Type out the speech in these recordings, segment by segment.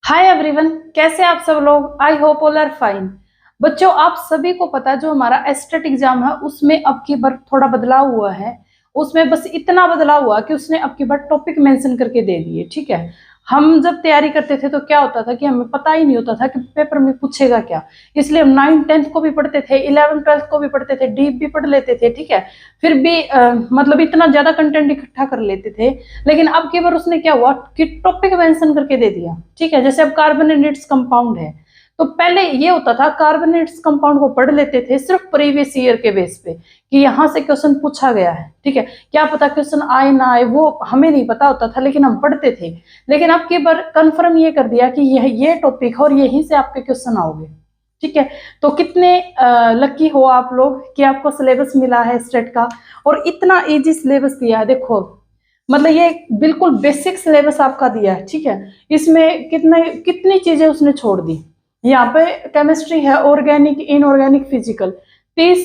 Hi everyone, कैसे आप सब लोग। I hope all are fine. बच्चों, आप सभी को पता है जो हमारा एस्टेट एग्जाम है उसमें अब की बार थोड़ा बदलाव हुआ है। उसमें बस इतना बदलाव हुआ कि उसने अब की बार टॉपिक मेंशन करके दे दिए। ठीक है, हम जब तैयारी करते थे तो क्या होता था कि हमें पता ही नहीं होता था कि पेपर में पूछेगा क्या। इसलिए हम 9th 10th को भी पढ़ते थे, 11th 12th को भी पढ़ते थे, डीप भी पढ़ लेते थे। ठीक है, फिर भी मतलब इतना ज्यादा कंटेंट इकट्ठा कर लेते थे। लेकिन अब की बार उसने क्या हुआ कि टॉपिक मेंशन करके दे दिया। ठीक है, जैसे अब कार्बन एंड इट्स कंपाउंड है, तो पहले ये होता था कार्बन एंड इट्स कंपाउंड को पढ़ लेते थे सिर्फ प्रीवियस ईयर के बेस पे कि यहाँ से क्वेश्चन पूछा गया है। ठीक है, क्या पता क्वेश्चन आए ना आए वो हमें नहीं पता होता था, लेकिन हम पढ़ते थे। लेकिन अब की बार कंफर्म ये कर दिया कि ये टॉपिक है और यहीं से आपके क्वेश्चन आओगे। ठीक है, तो कितने लकी हो आप लोग कि आपको सिलेबस मिला है स्टेट का, और इतना इजी सिलेबस दिया है। देखो, मतलब ये बिल्कुल बेसिक सिलेबस आपका दिया है। ठीक है, इसमें कितने कितनी चीजें उसने छोड़ दी। यहाँ पे केमिस्ट्री है, ऑर्गेनिक, इनऑर्गेनिक, फिजिकल, 30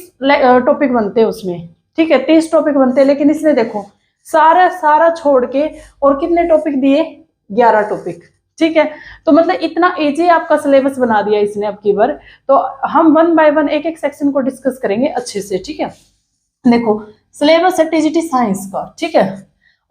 टॉपिक बनते हैं उसमें। ठीक है, 30 टॉपिक बनते हैं, लेकिन इसने देखो सारा सारा छोड़ के और कितने टॉपिक दिए, 11 टॉपिक। ठीक है, तो मतलब इतना इजी आपका सिलेबस बना दिया इसने अब की बार। तो हम वन बाय वन एक एक सेक्शन को डिस्कस करेंगे अच्छे से। ठीक है, देखो सिलेबस है टीजीटी साइंस का। ठीक है,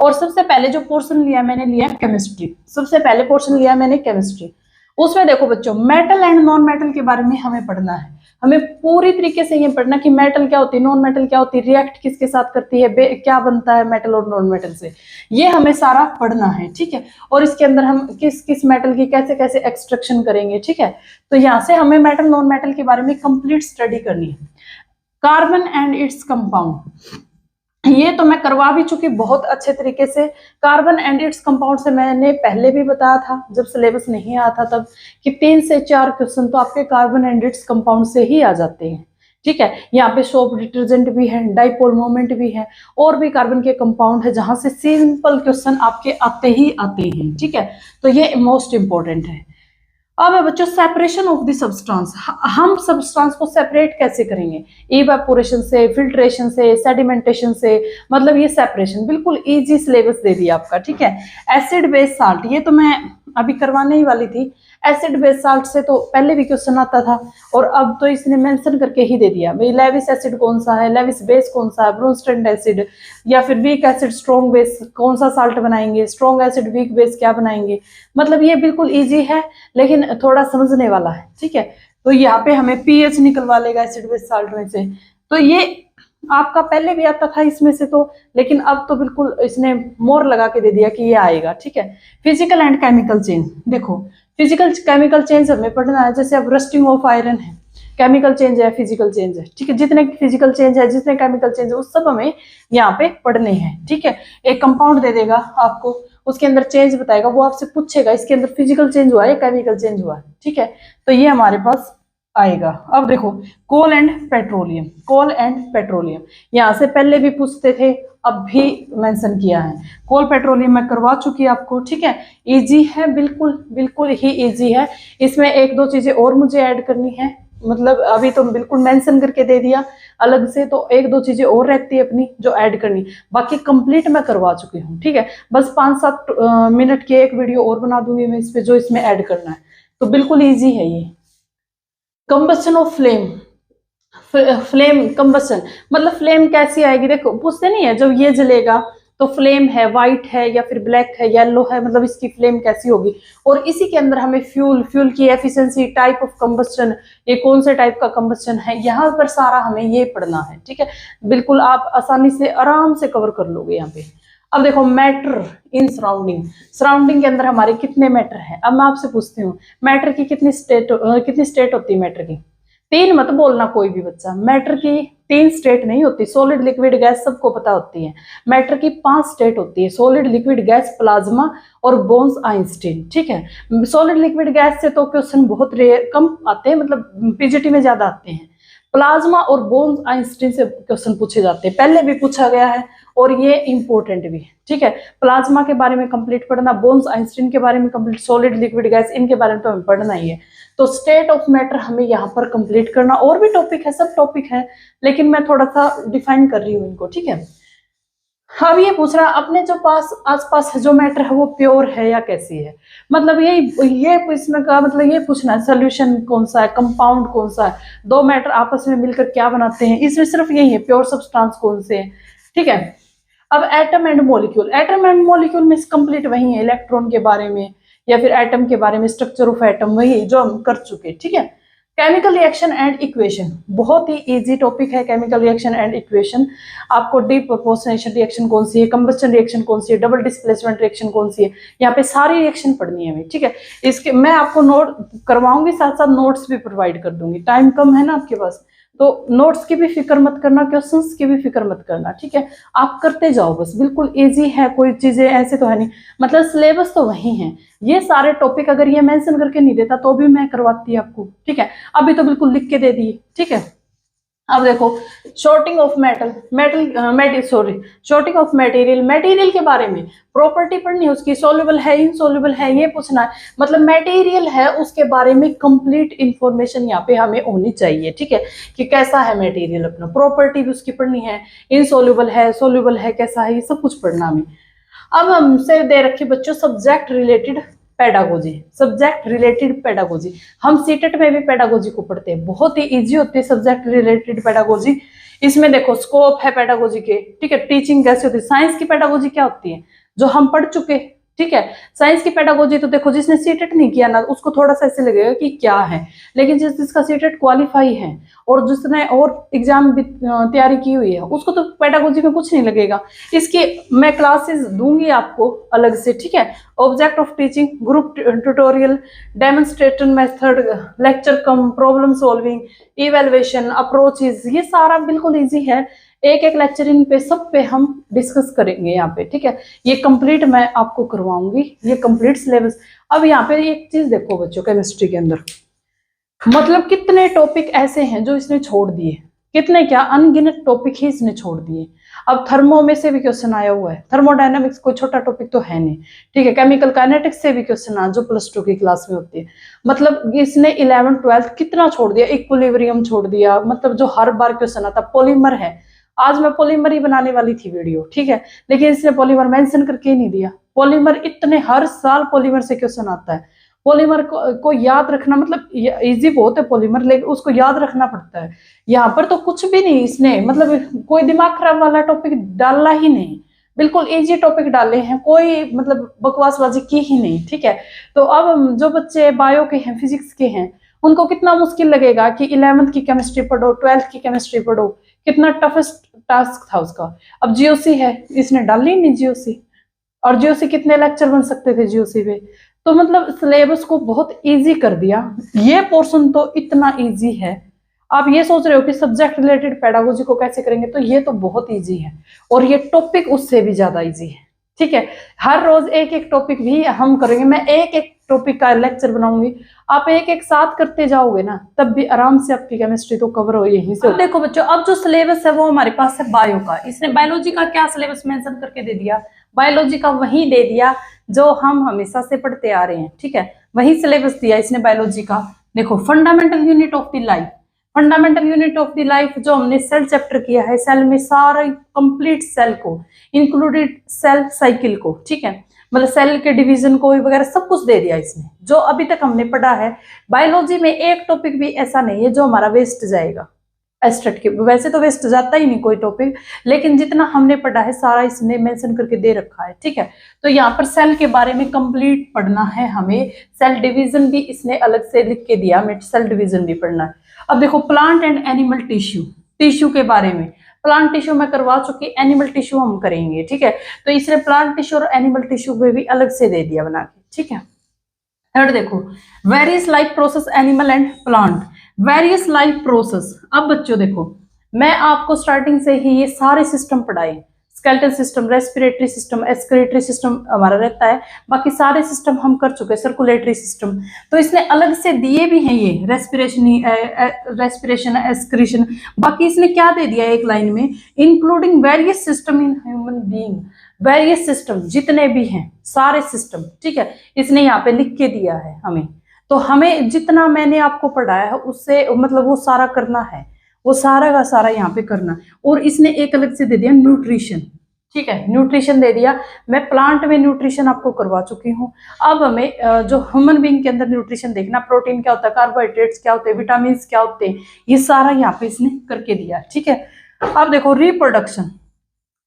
और सबसे पहले जो पोर्शन लिया मैंने लिया केमिस्ट्री। सबसे पहले पोर्शन लिया मैंने केमिस्ट्री। उसमें देखो बच्चों, मेटल एंड नॉन मेटल के बारे में हमें पढ़ना है। हमें पूरी तरीके से ये पढ़ना कि मेटल क्या होती है, नॉन मेटल क्या होती है, रिएक्ट किसके साथ करती है, क्या बनता है मेटल और नॉन मेटल से, ये हमें सारा पढ़ना है। ठीक है, और इसके अंदर हम किस किस मेटल की कैसे कैसे एक्सट्रैक्शन करेंगे। ठीक है, तो यहाँ से हमें मेटल नॉन मेटल के बारे में कंप्लीट स्टडी करनी है। कार्बन एंड इट्स कंपाउंड, ये तो मैं करवा भी चुकी बहुत अच्छे तरीके से। कार्बन एंड इट्स कंपाउंड से मैंने पहले भी बताया था जब सिलेबस नहीं आया था तब, कि 3 से 4 क्वेश्चन तो आपके कार्बन एंड इट्स कंपाउंड से ही आ जाते हैं। ठीक है, यहाँ पे सोप डिटर्जेंट भी है, डाइपोल मोमेंट भी है, और भी कार्बन के कंपाउंड है जहां से सिंपल क्वेश्चन आपके आते ही आते हैं। ठीक है, तो ये मोस्ट इंपॉर्टेंट है। अब है बच्चों सेपरेशन ऑफ द सब्सटेंस। हम सब्सटेंस को सेपरेट कैसे करेंगे, इवेपोरेशन से, फिल्ट्रेशन से, सेडिमेंटेशन से। मतलब ये सेपरेशन बिल्कुल इजी सिलेबस दे दिया आपका। ठीक है, एसिड बेस साल्ट, ये तो मैं अभी करवाने ही वाली थी। एसिड बेस साल्ट से तो पहले भी क्वेश्चन आता था, और अब तो इसने मेंशन करके ही दे दिया भाई लेविस एसिड कौन सा है, लेविस बेस कौन सा है, ब्रोंस्टेड एसिड, या फिर वीक एसिड स्ट्रॉन्ग बेस कौन सा साल्ट बनाएंगे, स्ट्रॉन्ग एसिड वीक बेस क्या बनाएंगे। मतलब ये बिल्कुल इजी है, लेकिन थोड़ा समझने वाला है। ठीक है, तो यहाँ पे हमें पीएच निकलवा लेगा एसिड बेस साल्ट में से। तो ये आपका पहले भी आता था इसमें से तो, लेकिन अब तो बिल्कुल इसने मोर लगा के दे दिया कि ये आएगा। ठीक है, फिजिकल एंड केमिकल चेंज। देखो फिजिकल केमिकल चेंज हमें पढ़ना है। जैसे अब रस्टिंग ऑफ आयरन है, केमिकल चेंज है, फिजिकल चेंज है। ठीक है, जितने फिजिकल चेंज है, जितने केमिकल चेंज है, उस सब हमें यहाँ पे पढ़ने हैं। ठीक है, एक कंपाउंड दे देगा आपको, उसके अंदर चेंज बताएगा, वो आपसे पूछेगा इसके अंदर फिजिकल चेंज हुआ है या केमिकल चेंज हुआ है। ठीक है, तो ये हमारे पास आएगा। अब देखो coal and petroleum, coal and petroleum यहाँ से पहले भी पूछते थे, अब भी मेंशन किया है। कोल पेट्रोलियम मैं करवा चुकी आपको। ठीक है, इजी है, बिल्कुल बिल्कुल ही इजी है। इसमें एक दो चीजें और मुझे ऐड करनी है, मतलब अभी तो बिल्कुल मेंशन करके दे दिया अलग से, तो एक दो चीजें और रहती है अपनी जो ऐड करनी, बाकी कंप्लीट मैं करवा चुकी हूँ। ठीक है, बस 5-7 मिनट की एक वीडियो और बना दूंगी मैं इस पे जो इसमें ऐड करना है। तो बिल्कुल ईजी है ये। Combustion of flame, flame combustion मतलब फ्लेम कैसी आएगी। देखो पूछते नहीं है जब ये जलेगा तो फ्लेम है, व्हाइट है या फिर ब्लैक है, येलो है, मतलब इसकी फ्लेम कैसी होगी। और इसी के अंदर हमें फ्यूल, फ्यूल की एफिशिएंसी, टाइप ऑफ कंबस्शन, ये कौन से टाइप का कंबस्शन है, यहाँ पर सारा हमें ये पढ़ना है। ठीक है, बिल्कुल आप आसानी से आराम से कवर कर लोगे यहाँ पे। अब देखो मैटर इन सराउंडिंग, सराउंडिंग के अंदर हमारे कितने मैटर है। अब मैं आपसे पूछती हूँ मैटर की कितनी स्टेट होती है मैटर की। 3 मत बोलना कोई भी बच्चा, मैटर की 3 स्टेट नहीं होती। सॉलिड, लिक्विड, गैस सबको पता होती है। मैटर की 5 स्टेट होती है, सॉलिड, लिक्विड, गैस, प्लाज्मा और बोन्स आइंस्टीन। ठीक है, सॉलिड लिक्विड गैस से तो क्वेश्चन बहुत रेयर कम आते हैं, मतलब पीजीटी में ज्यादा आते हैं। प्लाज्मा और बोन्स आइंस्टीन से क्वेश्चन पूछे जाते हैं, पहले भी पूछा गया है और ये इंपॉर्टेंट भी है। ठीक है, प्लाज्मा के बारे में कंप्लीट पढ़ना, बोन्स आइंस्टीन के बारे में कंप्लीट, सॉलिड, लिक्विड, गैस, इनके बारे में तो हमें पढ़ना ही है। तो स्टेट ऑफ मैटर हमें यहाँ पर कंप्लीट करना, और भी टॉपिक है, सब टॉपिक है, लेकिन मैं थोड़ा सा डिफाइन कर रही हूँ इनको। ठीक है, अब ये पूछ रहा अपने जो पास आसपास जो मैटर है वो प्योर है या कैसी है, मतलब ये इसमें का मतलब ये पूछना है सोल्यूशन कौन सा है, कंपाउंड कौन सा है, दो मैटर आपस में मिलकर क्या बनाते हैं, इसमें सिर्फ यही है प्योर सब्सटेंस कौन से हैं। ठीक है। अब atom and molecule, atom and molecule में कंप्लीट वही है, इलेक्ट्रॉन के बारे में या फिर एटम के बारे में, स्ट्रक्चर ऑफ एटम वही जो हम कर चुके। ठीक है। केमिकल रिएक्शन एंड इक्वेशन, बहुत ही इजी टॉपिक है केमिकल रिएक्शन एंड इक्वेशन। आपको डी प्रोपोर्शनेशन रिएक्शन कौन सी है, कंबस्टन रिएक्शन कौन सी है, डबल डिस्प्लेसमेंट रिएक्शन कौन सी है, यहाँ पे सारी रिएक्शन पढ़नी है हमें। ठीक है। इसके मैं आपको नोट करवाऊंगी, साथ साथ नोट्स भी प्रोवाइड कर दूंगी, टाइम कम है ना आपके पास, तो नोट्स की भी फिक्र मत करना, क्वेश्चंस की भी फिक्र मत करना। ठीक है। आप करते जाओ बस, बिल्कुल इजी है, कोई चीजें ऐसे तो है नहीं, मतलब सिलेबस तो वही है। ये सारे टॉपिक अगर ये मेंशन करके नहीं देता तो भी मैं करवाती आपको। ठीक है। अभी तो बिल्कुल लिख के दे दिए। ठीक है। अब देखो sorting of sorting of material, material के बारे में प्रॉपर्टी पढ़नी है उसकी, सोल्यूबल है इनसोल्यूबल है ये पूछना है, मतलब मटेरियल है उसके बारे में कंप्लीट इंफॉर्मेशन यहाँ पे हमें होनी चाहिए। ठीक है। कि कैसा है मटेरियल, अपना प्रॉपर्टी भी उसकी पढ़नी है, इनसोल्यूबल है सोल्यूबल है कैसा है, ये सब कुछ पढ़ना हमें। अब हमसे दे रखी बच्चों subject related pedagogy, subject related pedagogy, हम सीटेट में भी पेडागोजी को पढ़ते हैं, बहुत ही इजी होती है सब्जेक्ट रिलेटेड पेडागोजी। इसमें देखो स्कोप है पेडागोजी के। ठीक है। टीचिंग कैसे होती है, साइंस की पेडागोजी क्या होती है जो हम पढ़ चुके। ठीक है। साइंस की पेडागोजी तो देखो जिसने सीटेट नहीं किया ना उसको थोड़ा सा ऐसे लगेगा कि क्या है, लेकिन जिसका सीटेट क्वालिफाई है और जिसने और एग्जाम तैयारी की हुई है उसको तो पेडागोजी में कुछ नहीं लगेगा। इसकी मैं क्लासेस दूंगी आपको अलग से। ठीक है। Object of teaching, group tutorial, demonstration method, lecture come, problem solving, evaluation, approaches, ये सारा बिल्कुल इजी है। एक एक लेक्चर इन पे सब पे हम डिस्कस करेंगे यहाँ पे। ठीक है। ये कंप्लीट मैं आपको करवाऊंगी, ये कंप्लीट सिलेबस। अब यहाँ पे एक चीज देखो बच्चों, केमिस्ट्री के अंदर मतलब कितने टॉपिक ऐसे हैं जो इसने छोड़ दिए, कितने क्या अनगिनत टॉपिक ही इसने छोड़ दिए। अब थर्मो में से भी क्वेश्चन आया हुआ है, थर्मोडायनामिक्स कोई छोटा टॉपिक तो है नहीं। ठीक है। केमिकल काइनेटिक्स से भी क्वेश्चन आ जो +2 की क्लास में होती है, मतलब इसने 11th 12th कितना छोड़ दिया, इक्विलिब्रियम छोड़ दिया, मतलब जो हर बार क्वेश्चन आता। पॉलीमर है, आज मैं पॉलीमर ही बनाने वाली थी वीडियो। ठीक है। लेकिन इसने पॉलीमर मेंशन करके ही नहीं दिया। पॉलीमर इतने हर साल पॉलीमर से क्वेश्चन आता है, पॉलीमर को याद रखना मतलब इजी बहुत है पॉलीमर, लेकिन उसको याद रखना पड़ता है। यहाँ पर तो कुछ भी नहीं इसने, मतलब कोई दिमाग खराब वाला टॉपिक डाला ही नहीं, बिल्कुल इजी टॉपिक डाले हैं, कोई मतलब बकवासबाजी की ही नहीं। ठीक है। तो अब जो बच्चे बायो के हैं, फिजिक्स के हैं, उनको कितना मुश्किल लगेगा कि 11th की केमिस्ट्री पढ़ो, 12th की केमिस्ट्री पढ़ो, कितना टफेस्ट टास्क था उसका। अब जीओसी है, इसने डाली नहीं जीओसी, और जीओसी कितने लेक्चर बन सकते थे जीओसी पे। तो मतलब सिलेबस को बहुत इजी कर दिया, ये पोर्शन तो इतना इजी है। आप ये सोच रहे हो कि सब्जेक्ट रिलेटेड पेडागोजी को कैसे करेंगे, तो ये तो बहुत इजी है, और ये टॉपिक उससे भी ज्यादा इजी है। ठीक है। हर रोज एक एक टॉपिक भी हम करेंगे, मैं एक एक टॉपिक का लेक्चर बनाऊंगी, आप एक एक साथ करते जाओगे ना तब भी आराम से आपकी केमिस्ट्री तो कवर हो यहीं से। देखो बच्चों, अब जो सिलेबस है वो हमारे पास है बायो का। इसने बायोलॉजी का क्या सिलेबस मेंशन करके दे दिया, बायोलॉजी का वही दे दिया जो हम हमेशा से पढ़ते आ रहे हैं। ठीक है। वही सिलेबस दिया इसने बायोलॉजी का। देखो fundamental unit of the life, fundamental unit of the life जो हमने सेल चैप्टर किया है, सेल में सारा कंप्लीट सेल को इंक्लूडेड सेल साइकिल को। ठीक है। मतलब सेल के डिवीजन को वगैरह सब कुछ दे दिया इसने, जो अभी तक हमने पढ़ा है। बायोलॉजी में एक टॉपिक भी ऐसा नहीं है जो हमारा वेस्ट जाएगा एस्टेट के, वैसे तो वेस्ट जाता ही नहीं कोई टॉपिक, लेकिन जितना हमने पढ़ा है सारा इसने मेंशन करके दे रखा है। ठीक है। तो यहाँ पर सेल के बारे में कंप्लीट पढ़ना है हमें, सेल डिवीजन भी इसने अलग से लिख के दिया, हमें सेल डिवीजन भी पढ़ना है। अब देखो plant and animal tissue, tissue के बारे में, प्लांट टिश्यू मैं करवा चुकी, एनिमल टिश्यू हम करेंगे। ठीक है। तो इसने प्लांट टिश्यू और एनिमल टिश्यू में भी अलग से दे दिया बना के। ठीक है। थर्ड देखो various life process animal and plant, various life process. अब बच्चों देखो, मैं आपको स्टार्टिंग से ही ये सारे सिस्टम पढ़ाए, skeletal system, respiratory system, excretory system हमारा रहता है, बाकी सारे सिस्टम हम कर चुके हैं, सर्कुलेटरी सिस्टम। तो इसने अलग से दिए भी हैं ये रेस्पिरेशन एक्सक्रीशन, बाकी इसने क्या दे दिया एक लाइन में, including various system in human being, various system जितने भी हैं सारे सिस्टम। ठीक है। इसने यहाँ पे लिख के दिया है हमें, तो हमें जितना मैंने आपको पढ़ाया है उससे मतलब वो सारा करना है, वो सारा का सारा यहाँ पे करना। और इसने एक अलग से दे दिया न्यूट्रिशन, ठीक है, न्यूट्रिशन दे दिया। मैं प्लांट में न्यूट्रिशन आपको करवा चुकी हूँ। अब हमें जो ह्यूमन बीइंग के अंदर न्यूट्रिशन देखना, प्रोटीन क्या होता है, कार्बोहाइड्रेट्स क्या होते हैं, विटामिन क्या होते हैं, ये सारा यहाँ पे इसने करके दिया। ठीक है, अब देखो रिप्रोडक्शन।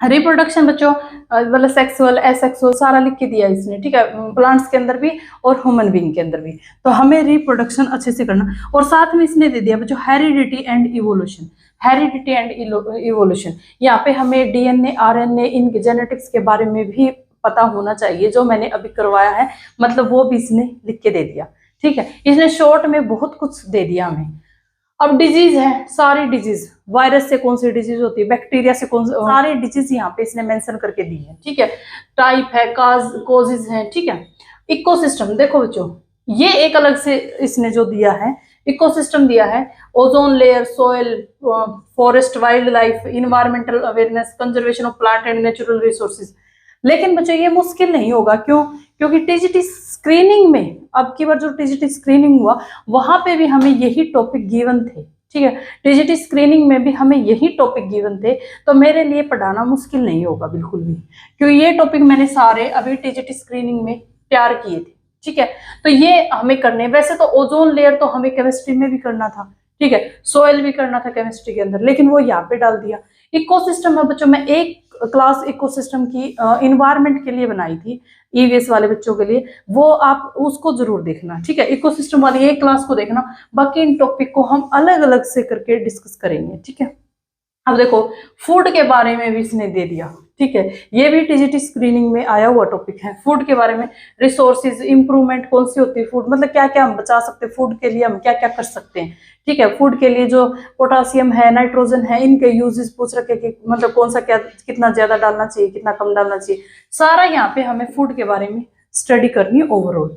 रिप्रोडक्शन बच्चों मतलब सेक्सुअल एसेक्सुअल सारा लिख के दिया इसने। ठीक है, प्लांट्स के अंदर भी और ह्यूमन बीइंग के अंदर भी। तो हमें रिप्रोडक्शन अच्छे से करना, और साथ में इसने दे दिया बच्चों heredity and evolution. Heredity and evolution, यहाँ पे हमें डीएनए आरएनए इन जेनेटिक्स के बारे में भी पता होना चाहिए, जो मैंने अभी करवाया है, मतलब वो भी इसने लिख के दे दिया। ठीक है, इसने शॉर्ट में बहुत कुछ दे दिया हमें। अब डिजीज है, सारी डिजीज, वायरस से कौन सी डिजीज होती है, बैक्टीरिया से कौन सी, सारी डिजीज यहाँ पे इसने मेंशन करके दी है। ठीक है, टाइप है, कॉजेज है। ठीक है, इकोसिस्टम देखो बच्चों, ये एक अलग से इसने जो दिया है, इकोसिस्टम दिया है, ozone layer, soil, forest, wild life, environmental awareness, conservation of plant and natural resources. लेकिन बच्चों ये मुश्किल नहीं होगा, क्यों? क्योंकि टीजीटी स्क्रीनिंग में, अब की बार जो टीजीटी स्क्रीनिंग हुआ वहां पे भी हमें यही टॉपिक गिवन थे। ठीक है, टीजीटी स्क्रीनिंग में भी हमें यही टॉपिक गिवन थे, तो मेरे लिए पढ़ाना मुश्किल नहीं होगा बिल्कुल भी, क्योंकि ये टॉपिक मैंने सारे अभी टीजीटी स्क्रीनिंग में तैयार किए थे। ठीक है, तो ये हमें करने, वैसे तो ओजोन लेयर तो हमें केमिस्ट्री में भी करना था। ठीक है, सोयल भी करना था केमिस्ट्री के अंदर, लेकिन वो यहाँ पे डाल दिया। इकोसिस्टम है बच्चों, मैं एक क्लास इकोसिस्टम की इन्वायरमेंट के लिए बनाई थी, ईवीएस वाले बच्चों के लिए, वो आप उसको जरूर देखना। ठीक है, इकोसिस्टम वाली एक क्लास को देखना, बाकी इन टॉपिक को हम अलग अलग से करके डिस्कस करेंगे। ठीक है, अब देखो फूड के बारे में भी इसने दे दिया। ठीक है, ये भी टीजीटी स्क्रीनिंग में आया हुआ टॉपिक है, फूड के बारे में, रिसोर्सेज, इंप्रूवमेंट कौन सी होती है फूड, मतलब क्या क्या हम बचा सकते हैं फूड के लिए, हम क्या क्या कर सकते हैं। ठीक है, फूड के लिए जो पोटासियम है, नाइट्रोजन है, इनके यूजेस पूछ रखे कि मतलब कौन सा क्या, कितना ज्यादा डालना चाहिए, कितना कम डालना चाहिए, सारा यहाँ पे हमें फूड के बारे में स्टडी करनी है ओवरऑल।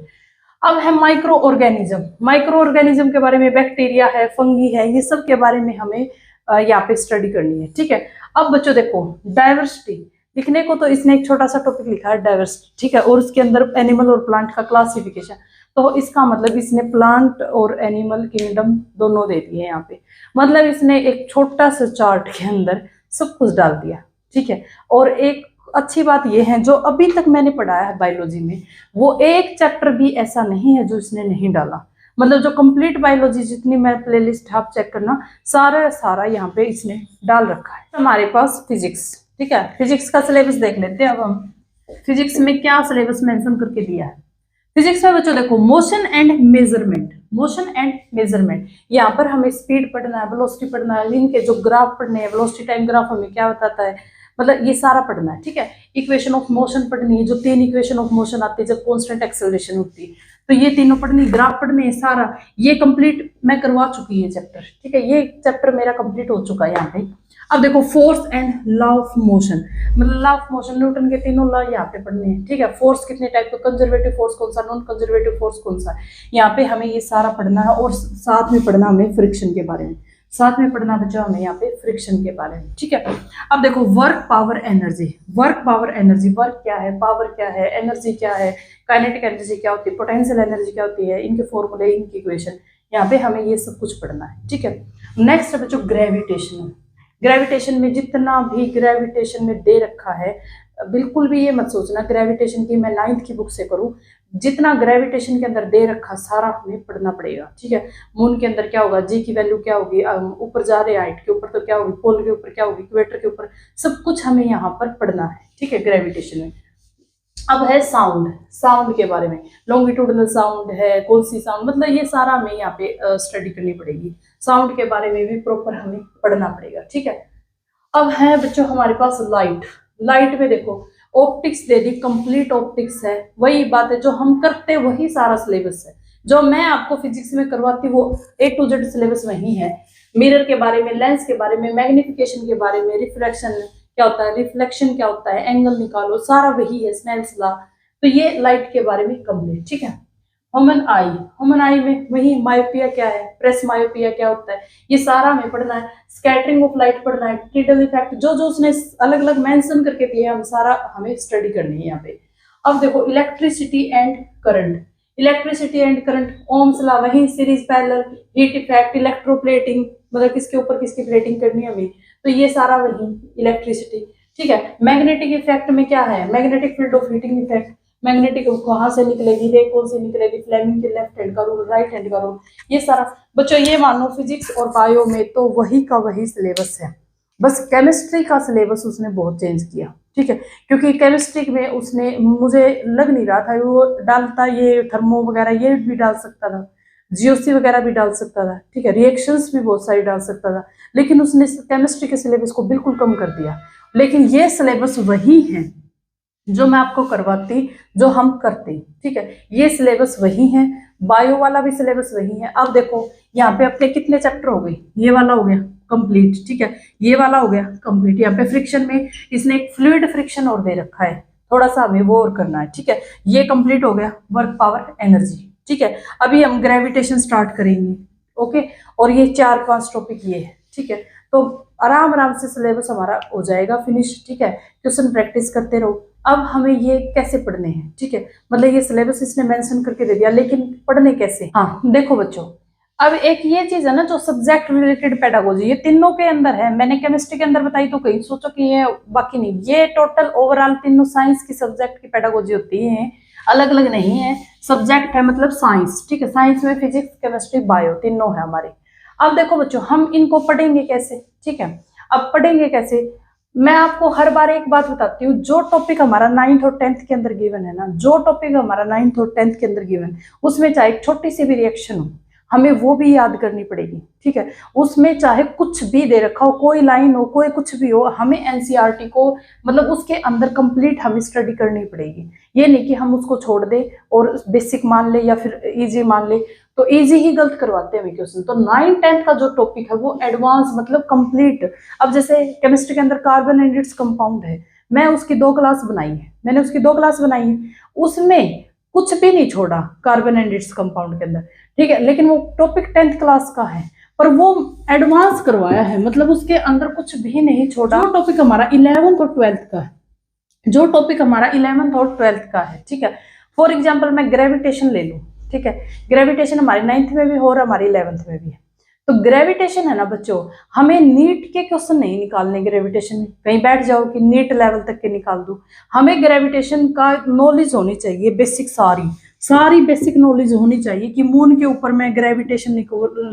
अब है माइक्रो ऑर्गेनिज्म। माइक्रो ऑर्गेनिज्म के बारे में, बैक्टीरिया है, फंगी है, ये सब के बारे में हमें यहाँ पे स्टडी करनी है। ठीक है, अब बच्चों देखो डाइवर्सिटी लिखने को तो इसने एक छोटा सा टॉपिक लिखा है डाइवर्सिटी। ठीक है, और उसके अंदर एनिमल और प्लांट का क्लासिफिकेशन, तो इसका मतलब इसने प्लांट और एनिमल किंगडम दोनों दे दिए यहाँ पे, मतलब इसने एक छोटा सा चार्ट के अंदर सब कुछ डाल दिया। ठीक है, और एक अच्छी बात यह है, जो अभी तक मैंने पढ़ाया है बायोलॉजी में, वो एक चैप्टर भी ऐसा नहीं है जो इसने नहीं डाला, मतलब जो कंप्लीट बायोलॉजी जितनी मैं प्लेलिस्ट आप चेक करना, सारा यहाँ पे इसने डाल रखा है। हमारे पास फिजिक्स। ठीक है, फिजिक्स का सिलेबस देख लेते हैं अब हम, फिजिक्स में क्या सिलेबस मेंशन करके दिया है। फिजिक्स में बच्चों देखो motion and measurement, motion and measurement, यहाँ पर हमें स्पीड पढ़ना है, वेलोसिटी पढ़ना है, इनके जो ग्राफ पढ़ने हैं, वेलोसिटी टाइम ग्राफ हमें क्या बताता है, मतलब ये सारा पढ़ना है। ठीक है, इक्वेशन ऑफ मोशन पढ़नी है, जो 3 इक्वेशन ऑफ मोशन आती है जब कांस्टेंट एक्सेलरेशन होती है, तो ये तीनों पढ़नी, ग्राफ पढ़ने है, सारा ये कंप्लीट मैं करवा चुकी है चैप्टर। ठीक है, ये चैप्टर मेरा कंप्लीट हो चुका है यहाँ पे। अब देखो force and law of motion, मतलब लॉ ऑफ मोशन, न्यूटन के तीनों लॉ यहाँ पे पढ़ने हैं। ठीक है, फोर्स कितने टाइप का, कंजर्वेटिव फोर्स कौन सा, नॉन कंजर्वेटिव फोर्स कौन सा, यहाँ पे हमें ये सारा पढ़ना है, और साथ में पढ़ना हमें फ्रिक्शन के बारे में, साथ में पढ़ना बच्चों हमें यहाँ पे फ्रिक्शन के बारे में। ठीक है, अब देखो work power energy, work power energy, work क्या है, पावर क्या है, एनर्जी क्या है, काइनेटिक एनर्जी क्या होती है, पोटेंशियल एनर्जी क्या होती है, इनके फॉर्मूले, इनकी इक्वेशन, यहाँ पे हमें ये सब कुछ पढ़ना है। ठीक है, नेक्स्ट बच्चों ग्रेविटेशन। ग्रेविटेशन में जितना भी ग्रेविटेशन में दे रखा है, बिल्कुल भी ये मत सोचना ग्रेविटेशन की मैं 9th की बुक से करूं, जितना ग्रेविटेशन के अंदर दे रखा सारा हमें पढ़ना पड़ेगा। ठीक है, मून के अंदर क्या होगा, जी की वैल्यू क्या होगी, ऊपर जा रहे हाइट के ऊपर तो क्या होगी, पोल के ऊपर क्या होगी, इक्वेटर के ऊपर, सब कुछ हमें यहाँ पर पढ़ना है। ठीक है, ग्रेविटेशन में। अब है साउंड, साउंड के बारे में, लॉन्गिट्यूडनल साउंड है, कौन सी साउंड, मतलब ये सारा हमें यहाँ पे स्टडी करनी पड़ेगी, साउंड के बारे में भी प्रॉपर हमें पढ़ना पड़ेगा। ठीक है, अब है बच्चों हमारे पास लाइट। लाइट में देखो ऑप्टिक्स दे दी, कंप्लीट ऑप्टिक्स है, वही बात है जो हम करते वही सारा सिलेबस है, जो मैं आपको फिजिक्स में करवाती वो A to Z सिलेबस वही है। मिरर के बारे में, लेंस के बारे में, मैग्निफिकेशन के बारे में, रिफ्रैक्शन क्या होता है, रिफ्लेक्शन क्या होता है, एंगल निकालो, सारा वही है, स्नेल्स लॉ। तो ये लाइट के बारे में कंप्लीट। ठीक है, ह्यूमन आई, ह्यूमन आई में वही मायोपिया क्या है, प्रेस मायोपिया क्या होता है, ये सारा हमें पढ़ना है। स्कैटरिंग ऑफ लाइट पढ़ना है, टिडल इफेक्ट, जो जो उसने अलग अलग मेंशन करके दिए हम सारा हमें स्टडी करनी है यहाँ पे। अब देखो electricity and current, electricity and current, ohm's law वही, series parallel, heat effect, electroplating, मतलब किसके ऊपर किसकी प्लेटिंग करनी है हमें, तो ये सारा वही इलेक्ट्रिसिटी। ठीक है। मैग्नेटिक इफेक्ट में क्या है, magnetic field of heating effect, magnetic कहाँ से निकलेगी, रे कौन से निकलेगी, फ्लेमिंग के लेफ्ट हैंड का रूल, राइट हैंड का रूल, ये सारा बच्चों ये मानो फिजिक्स और बायो में तो वही का वही सिलेबस है, बस केमिस्ट्री का सिलेबस उसने बहुत चेंज किया। ठीक है, क्योंकि केमिस्ट्री में उसने मुझे लग नहीं रहा था वो डालता ये थर्मो वगैरह ये भी डाल सकता था, जीओसी वगैरह भी डाल सकता था, ठीक है, रिएक्शंस भी बहुत सारी डाल सकता था, लेकिन उसने केमिस्ट्री के सिलेबस को बिल्कुल कम कर दिया। लेकिन ये सिलेबस वही है जो मैं आपको करवाती, जो हम करते, ठीक है, ये सिलेबस वही है, बायो वाला भी सिलेबस वही है। अब देखो यहाँ पे अपने कितने चैप्टर हो गए, ये वाला हो गया कंप्लीट, ठीक है, ये वाला हो गया कंप्लीट। यहाँ पे फ्रिक्शन में इसने एक फ्लूइड फ्रिक्शन और दे रखा है, थोड़ा सा हमें वो और करना है, ठीक है, ये कंप्लीट हो गया, वर्क पावर एनर्जी, ठीक है। अभी हम ग्रेविटेशन स्टार्ट करेंगे, ओके, और ये 4-5 टॉपिक ये है, ठीक है, तो आराम आराम से सिलेबस हमारा हो जाएगा फिनिश, ठीक है, क्वेश्चन प्रैक्टिस करते रहो। अब हमें ये कैसे पढ़ने हैं, ठीक है, मतलब ये सिलेबस इसने मेंशन करके दे दिया, लेकिन पढ़ने कैसे, हाँ देखो बच्चों, अब एक ये चीज है ना जो सब्जेक्ट रिलेटेड पेडागोजी, ये तीनों के अंदर है, मैंने केमिस्ट्री के अंदर बताई तो कहीं सोचो कि ये बाकी नहीं, ये टोटल ओवरऑल तीनों साइंस की सब्जेक्ट की पेडागोजी होती है, अलग अलग नहीं है, सब्जेक्ट है मतलब साइंस, ठीक है, साइंस में फिजिक्स केमिस्ट्री बायो तीनों है हमारे। अब देखो बच्चों हम इनको पढ़ेंगे कैसे, ठीक है, अब पढ़ेंगे कैसे, मैं आपको हर बार एक बात बताती हूँ, जो टॉपिक हमारा 9th और 10th के अंदर गिवन है ना, जो टॉपिक हमारा 9th और 10th के अंदर गिवन, उसमें चाहे छोटी सी भी रिएक्शन हो हमें वो भी याद करनी पड़ेगी, ठीक है, उसमें चाहे कुछ भी दे रखा हो, कोई लाइन हो, कोई कुछ भी हो, हमें एनसीईआरटी को मतलब उसके अंदर कंप्लीट हमें स्टडी करनी पड़ेगी। ये नहीं कि हम उसको छोड़ दे और बेसिक मान ले या फिर इजी मान ले, तो इजी ही गलत करवाते हैं क्वेश्चन। तो 9th-10th का जो टॉपिक है वो एडवांस मतलब कंप्लीट। अब जैसे केमिस्ट्री के अंदर कार्बन एंड इट्स कंपाउंड है, मैं उसकी 2 क्लास बनाई है, मैंने उसकी 2 क्लास बनाई है, उसमें कुछ भी नहीं छोड़ा कार्बन एंड इट्स कंपाउंड के अंदर, ठीक है, लेकिन वो टॉपिक 10th क्लास का है पर वो एडवांस करवाया है, मतलब उसके अंदर कुछ भी नहीं छोड़ा। जो टॉपिक हमारा 11th और 12th का है, जो टॉपिक हमारा 11th और 12th का है, ठीक है, फॉर एग्जाम्पल मैं ग्रेविटेशन ले लूँ, ठीक है, ग्रेविटेशन हमारी 9th में भी हो और हमारी 11th में भी है, तो ग्रेविटेशन है ना बच्चों, हमें नीट के क्वेश्चन नहीं निकालने, ग्रेविटेशन में कहीं बैठ जाओ कि नीट लेवल तक के निकाल दो, हमें ग्रेविटेशन का नॉलेज होनी चाहिए, बेसिक सारी बेसिक नॉलेज होनी चाहिए कि मून के ऊपर में ग्रेविटेशन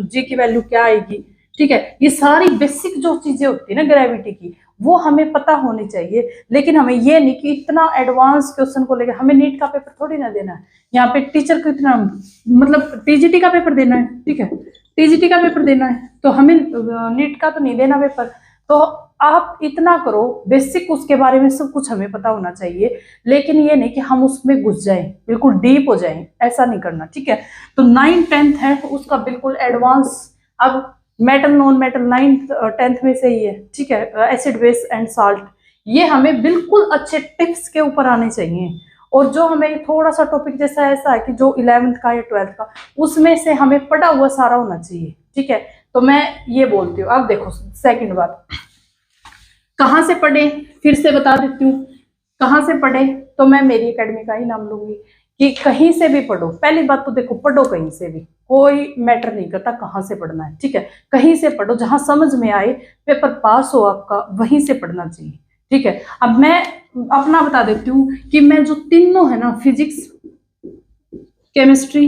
जी की वैल्यू क्या आएगी, ठीक है, ये सारी बेसिक जो चीजें होती है ना ग्रेविटी की, वो हमें पता होनी चाहिए। लेकिन हमें ये नहीं कि इतना एडवांस क्वेश्चन को लेकर हमें नीट का पेपर थोड़ी ना देना है, यहाँ पे टीचर को इतना मतलब टीजीटी का पेपर देना है, ठीक है, टीजीटी का पेपर देना है, तो हमें नीट का तो नहीं देना पेपर। तो आप इतना करो, बेसिक उसके बारे में सब कुछ हमें पता होना चाहिए, लेकिन ये नहीं कि हम उसमें घुस जाएं, बिल्कुल डीप हो जाएं, ऐसा नहीं करना, ठीक है। तो 9th-10th है उसका बिल्कुल एडवांस। अब मेटल नॉन मेटल 9th-10th में से ही है, ठीक है, एसिड बेस एंड साल्ट, ये हमें बिल्कुल अच्छे टिप्स के ऊपर आने चाहिए। और जो हमें थोड़ा सा टॉपिक जैसा ऐसा है कि जो 11th का या 12th का, उसमें से हमें पढ़ा हुआ सारा होना चाहिए, ठीक है। तो मैं ये बोलती हूँ। अब देखो सेकंड बात, कहाँ से पढ़े, फिर से बता देती हूँ कहाँ से पढ़े, तो मैं मेरी एकेडमी का ही नाम लूंगी कि कहीं से भी पढ़ो। पहली बात तो देखो, पढ़ो कहीं से भी, कोई मैटर नहीं करता कहाँ से पढ़ना है, ठीक है, कहीं से पढ़ो, जहां समझ में आए, पेपर पास हो आपका, वहीं से पढ़ना चाहिए, ठीक है। अब मैं अपना बता देती हूँ कि मैं जो तीनों है ना, फिजिक्स केमिस्ट्री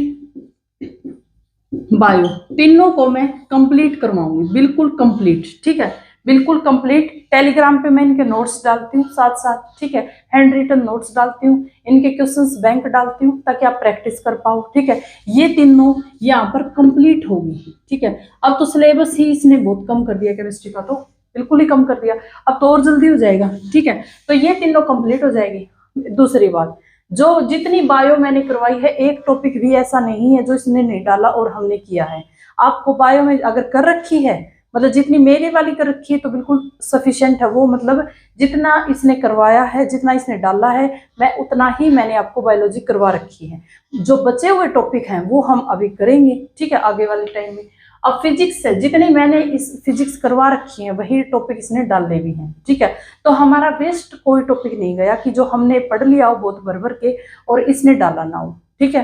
बायो, तीनों को मैं कंप्लीट करवाऊंगी, बिल्कुल कंप्लीट, ठीक है, बिल्कुल कंप्लीट। टेलीग्राम पे मैं इनके नोट्स डालती हूँ साथ साथ, ठीक है, हैंड रिटन नोट्स डालती हूँ, इनके क्वेश्चंस बैंक डालती हूँ ताकि आप प्रैक्टिस कर पाओ, ठीक है। ये तीनों यहाँ पर कंप्लीट होगी, ठीक है। अब तो सिलेबस ही इसने बहुत कम कर दिया केमिस्ट्री का, तो बिल्कुल ही कम कर दिया, अब तो और जल्दी हो जाएगा, ठीक है। तो ये तीनों कंप्लीट हो जाएगी। दूसरी बात, जो जितनी बायो मैंने करवाई है, एक टॉपिक भी ऐसा नहीं है जो इसने नहीं डाला और हमने किया है। आपको बायो में अगर कर रखी है, मतलब जितनी मेरे वाली कर रखी है, तो बिल्कुल सफिशिएंट है वो, मतलब जितना इसने करवाया है, जितना इसने डाला है, मैं उतना ही मैंने आपको बायोलॉजी करवा रखी है। जो बचे हुए टॉपिक हैं वो हम अभी करेंगे, ठीक है, आगे वाले टाइम में। अब फिजिक्स है, जितनी मैंने इस फिजिक्स करवा रखी है वही टॉपिक इसने डाले भी हैं, ठीक है। तो हमारा वेस्ट कोई टॉपिक नहीं गया कि जो हमने पढ़ लिया हो बहुत भर भर के और इसने डाला ना हो, ठीक है।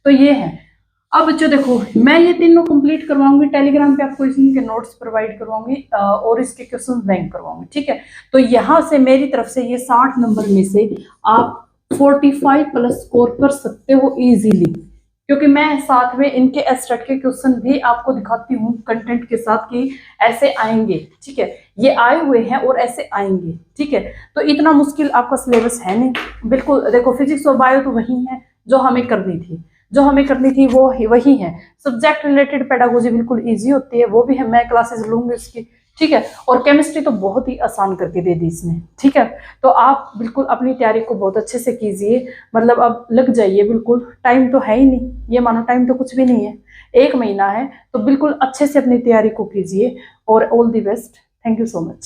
तो ये है। अब बच्चों देखो, मैं ये तीनों कंप्लीट करवाऊंगी, टेलीग्राम पे आपको इनके नोट्स प्रोवाइड करवाऊंगी और इसके क्वेश्चन बैंक करवाऊंगी, ठीक है। तो यहाँ से मेरी तरफ से ये 60 नंबर में से आप 45 प्लस स्कोर कर सकते हो इजीली, क्योंकि मैं साथ में इनके एस्टेट के क्वेश्चन भी आपको दिखाती हूँ कंटेंट के साथ कि ऐसे आएंगे, ठीक है। ये आए हुए हैं और ऐसे आएंगे, ठीक है। तो इतना मुश्किल आपका सिलेबस है नहीं, बिल्कुल। देखो फिजिक्स और बायो तो वही है जो हमें करनी थी, वो वही है। सब्जेक्ट रिलेटेड पेडागोजी बिल्कुल इजी होती है, वो भी है, मैं क्लासेस लूंगी उसकी, ठीक है। और केमिस्ट्री तो बहुत ही आसान करके दे दी इसने, ठीक है। तो आप बिल्कुल अपनी तैयारी को बहुत अच्छे से कीजिए, मतलब अब लग जाइए, बिल्कुल टाइम तो है ही नहीं, ये मानो टाइम तो कुछ भी नहीं है, 1 महीना है। तो बिल्कुल अच्छे से अपनी तैयारी को कीजिए और all the best. Thank you so much.